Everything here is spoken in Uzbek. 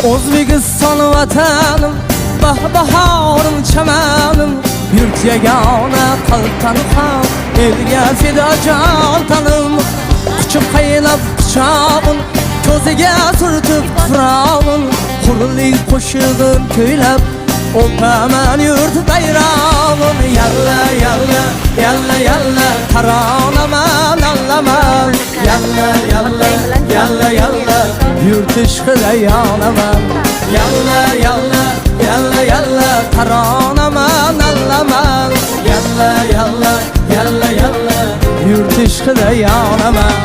O'zbekiston vatanım, bahbahorim chamanim, yurt yagona qalbdan ham elga fido jon tanim. Quchib qaynab quchog'im, ko'ziga surtib qurog'im, hurlik qo'shig'im kuylab o'paman yurt bayrog'im. Yalla yalla yalla yalla taronaman allaman, yalla yalla yalla yalla yurt ishqida yonaman. Yalla yalla yalla yalla taronaman allaman, yalla yalla yalla yalla yurt ishqida yonaman.